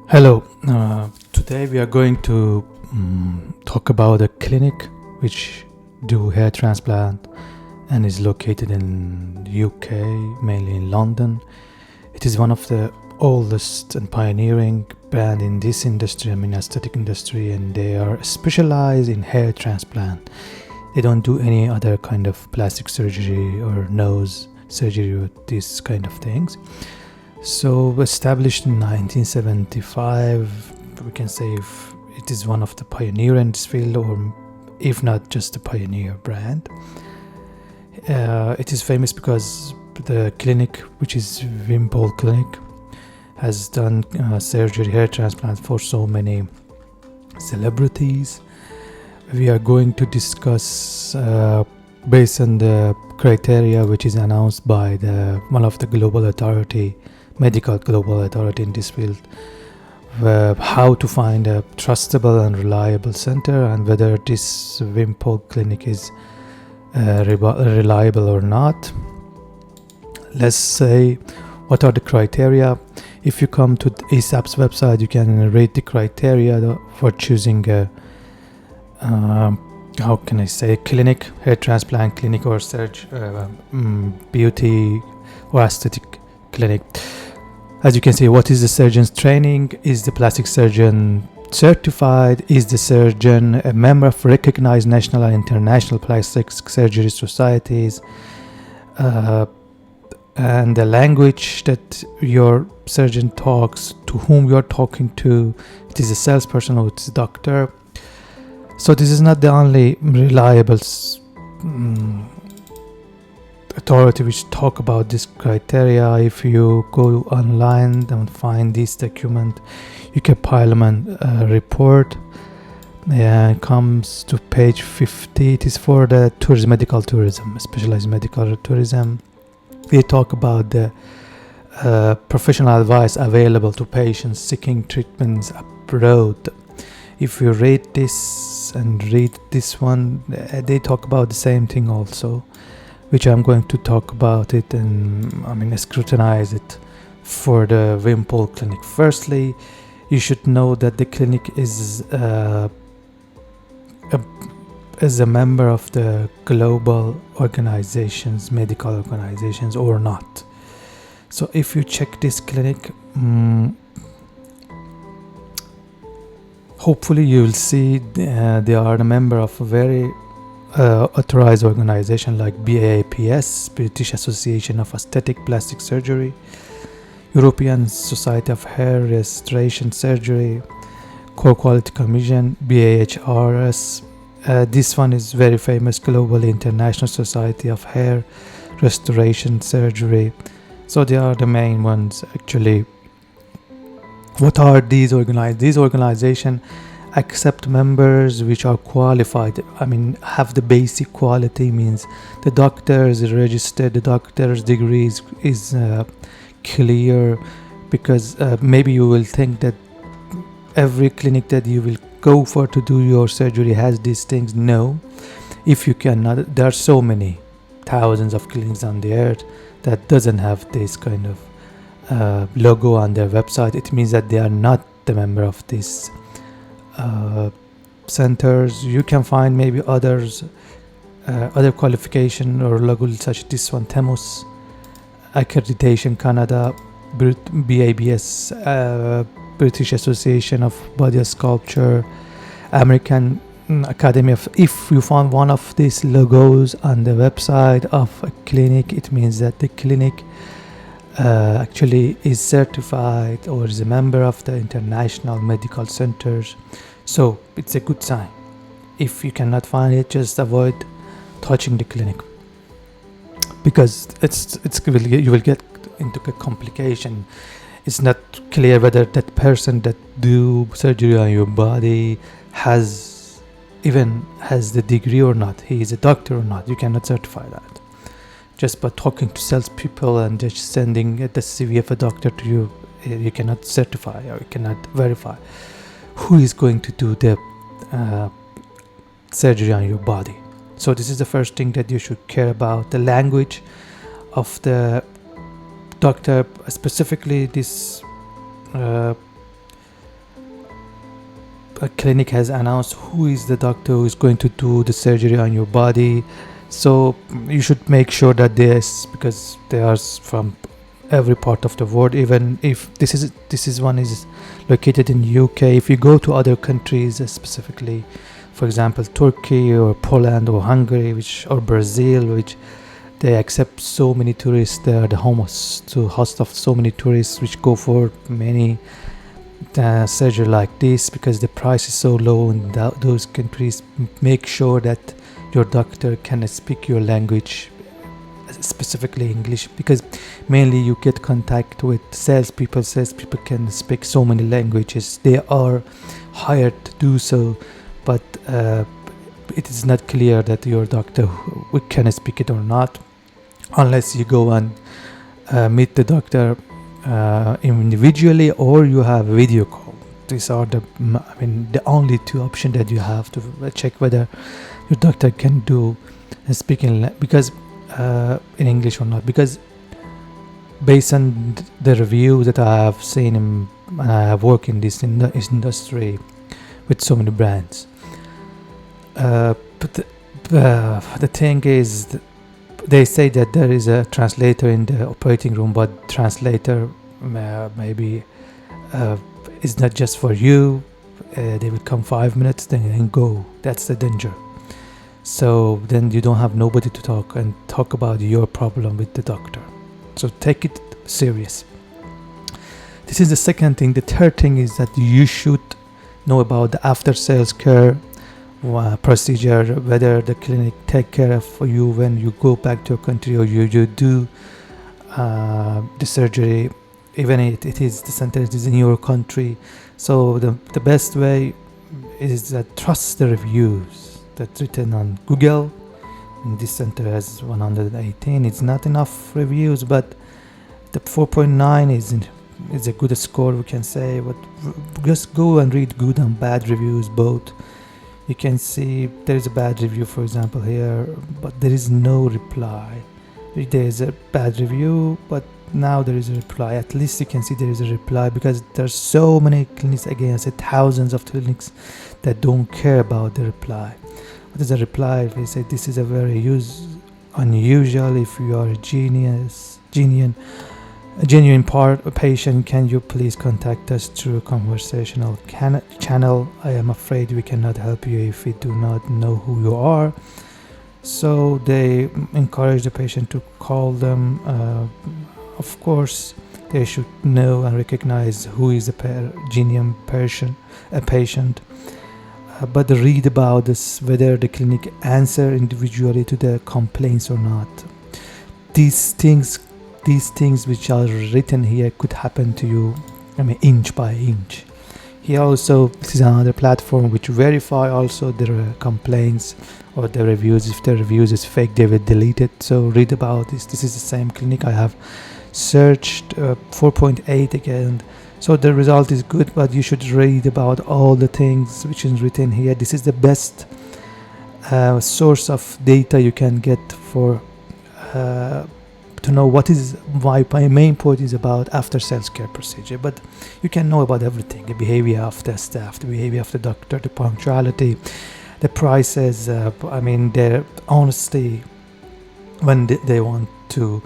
Hello, today we are going to talk about a clinic which do hair transplant and is located in UK, mainly in London. It is one of the oldest and pioneering brand in this industry, aesthetic industry, and they are specialized in hair transplant. They don't do any other kind of plastic surgery or nose surgery or these kind of things. So established in 1975, we can say if it is one of the pioneer in this field, or if not just a pioneer brand. It is famous because the clinic, which is Wimpole clinic, has done surgery, hair transplant for so many celebrities. We are going to discuss based on the criteria which is announced by one of the global authority, medical global authority in this field, how to find a trustable and reliable center, and whether this Wimple clinic is reliable or not. Let's say, what are the criteria? If you come to ASAP's website, you can read the criteria for choosing a clinic, hair transplant clinic, or beauty or aesthetic clinic. As you can see, what is the surgeon's training? Is the plastic surgeon certified? Is the surgeon a member of recognized national and international plastic surgery societies? And the language that your surgeon talks, to whom you're talking to, it is a salesperson or it's a doctor. So this is not the only reliable authority which talk about this criteria. If you go online and find this document, you can Parliament report. It comes to page 50. It is for the medical tourism, specialized medical tourism. We talk about the professional advice available to patients seeking treatments abroad. If you read this and read this one, they talk about the same thing also, which I'm going to talk about it and scrutinize it for the Wimple clinic. Firstly, you should know that the clinic is a member of the global organizations, medical organizations, or not. So if you check this clinic, hopefully you will see they are a member of a very authorized organization like BAPS, British Association of Aesthetic Plastic Surgery, European Society of Hair Restoration Surgery, Core Quality Commission, BAHRS. This one is very famous globally, International Society of Hair Restoration Surgery. So they are the main ones actually. What are these organizations? These organizations accept members which are qualified. Have the basic quality, means the doctor is registered, the doctor's degree is clear, because maybe you will think that every clinic that you will go for to do your surgery has these things. No, if you cannot, there are so many thousands of clinics on the earth that doesn't have this kind of logo on their website. It means that they are not the member of these centers. You can find maybe other qualification or logo such this one, TEMUS, Accreditation Canada, BABS, British Association of Body Sculpture, American Academy of. If you found one of these logos on the website of a clinic, it means that the clinic actually is certified or is a member of the international medical centers. So it's a good sign. If you cannot find it, just avoid touching the clinic, because you will get into a complication. It's not clear whether that person that do surgery on your body has the degree or not. He is a doctor or not. You cannot certify that just by talking to salespeople and just sending the CV of a doctor to you. You cannot certify or you cannot verify who is going to do the surgery on your body. So this is the first thing that you should care about. The language of the doctor, specifically this a clinic has announced who is the doctor who is going to do the surgery on your body. So you should make sure that because they are from every part of the world. Even if this is one is located in UK, if you go to other countries, specifically, for example, Turkey or Poland or Hungary, or Brazil, which they accept so many tourists. They are the host of so many tourists, which go for many surgery like this because the price is so low in those countries. Make sure that your doctor can speak your language, specifically English, because mainly you get contact with salespeople. Salespeople can speak so many languages. They are hired to do so, but it is not clear that your doctor can speak it or not, unless you go and meet the doctor individually, or you have a video call. These are the only two options that you have to check whether your doctor can do speak in English or not. Because based on the review that I have seen, and I have worked in this industry with so many brands, but the thing is, they say that there is a translator in the operating room, but translator maybe is not just for you. They will come 5 minutes, then go. That's the danger. So then you don't have nobody to talk about your problem with the doctor. So take it serious. This is the second thing. The third thing is that you should know about the after sales care procedure, whether the clinic take care of you when you go back to your country, or you do the surgery, even if it is the center is in your country. So the best way is that trust the reviews that's written on Google. And this center has 118. It's not enough reviews, but the 4.9 is a good score, we can say. But just go and read good and bad reviews both. You can see there is a bad review, for example, here, but there is no reply. There is a bad review, but now there is a reply. At least you can see there is a reply, because there's so many clinics, again I said thousands of clinics, that don't care about the reply. What is a reply? They say this is a very unusual. If you are a genuine patient, can you please contact us through a conversational channel? I am afraid we cannot help you if we do not know who you are. So they encourage the patient to call them. Of course, they should know and recognize who is a genuine patient. But read about this, whether the clinic answer individually to the complaints or not. These things which are written here could happen to you, inch by inch. Here also, this is another platform which verify also the complaints or the reviews. If the reviews is fake, they will delete it. So read about this. This is the same clinic I have searched, 4.8 again. So the result is good, but you should read about all the things which is written here. This is the best source of data you can get for to know what is my main point is about after sales care procedure. But you can know about everything: the behavior of the staff, the behavior of the doctor, the punctuality, the prices, their honesty when they want to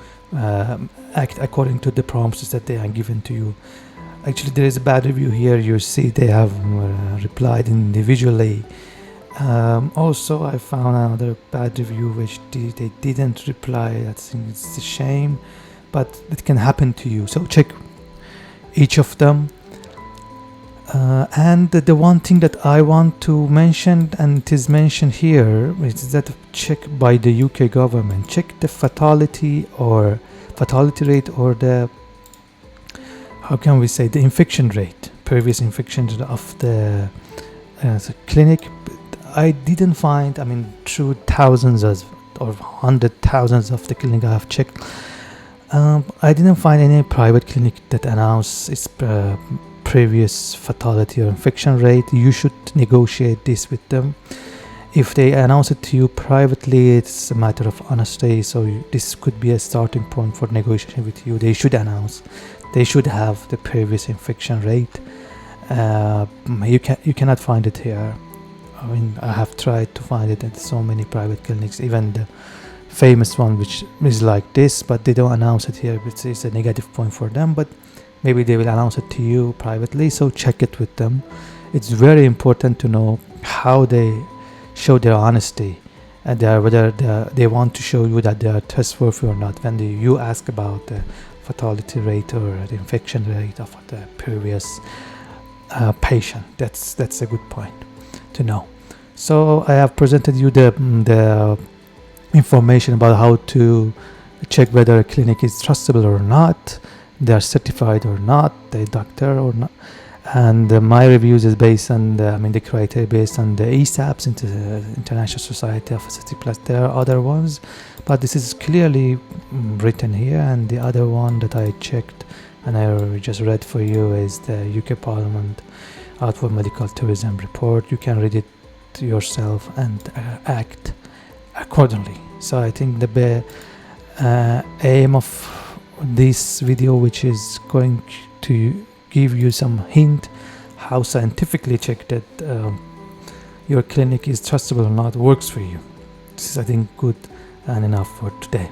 act according to the promises that they are given to you. Actually, there is a bad review here. You see they have replied individually. Also, I found another bad review which they didn't reply. I think it's a shame, but it can happen to you. So check each of them. And the one thing that I want to mention, and it is mentioned here, is that check by the UK government. Check the fatality rate, or the, how can we say, the infection rate, previous infection of the clinic. I didn't find, through thousands or hundred thousands of the clinic I have checked, I didn't find any private clinic that announced its previous fatality or infection rate. You should negotiate this with them. If they announce it to you privately, it's a matter of honesty. So this could be a starting point for negotiation with you. They should announce. They should have the previous infection rate. You cannot find it here. I mean, I have tried to find it at so many private clinics, even the famous one, which is like this, but they don't announce it here. It's a negative point for them, but maybe they will announce it to you privately, so check it with them. It's very important to know how they show their honesty, and whether they want to show you that they are trustworthy or not. When you ask about the fatality rate or the infection rate of the previous patient, that's a good point to know. So I have presented you the information about how to check whether a clinic is trustable or not, they are certified or not, the doctor or not. And my reviews is based on the criteria based on the ESAPS, International Society of Aesthetic Plastic. There are other ones, but this is clearly written here. And the other one that I checked and I just read for you is the UK Parliament Outward Medical Tourism Report. You can read it yourself and act accordingly. So I think the aim of this video, which is going to give you some hint how scientifically check that your clinic is trustable or not, works for you. This is, I think, good and enough for today.